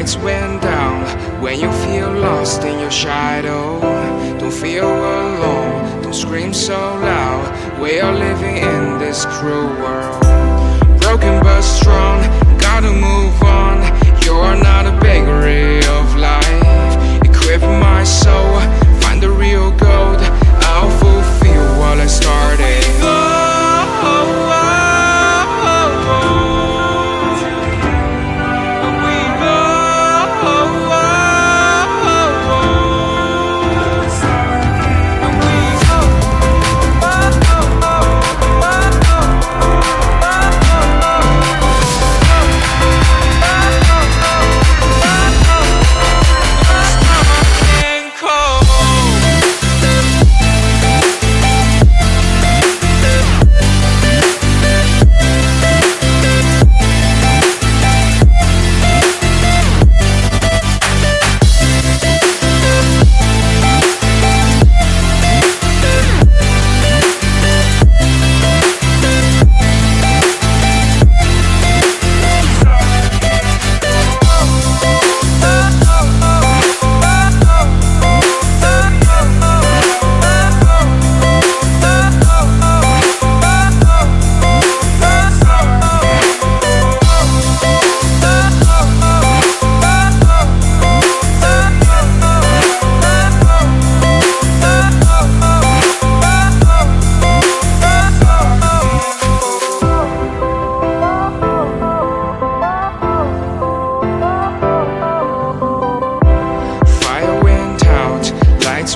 lights went down. When you feel lost in your shadow, don't feel alone, don't scream so loud. We are living in this cruel world, broken but strong, gotta move on. You're not a bakery of life. Equip my soul, find the real gold. I'll fulfill what I started.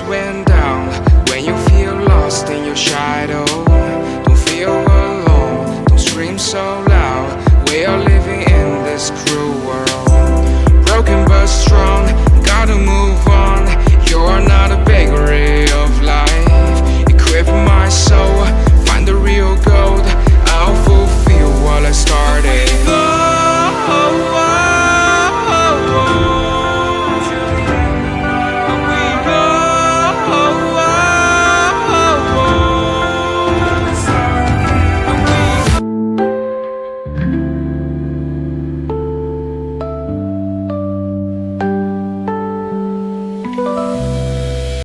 Went down. When you feel lost in your shadow, don't feel alone, don't scream so loud. We are living in this cruel world, broken but strong, gotta move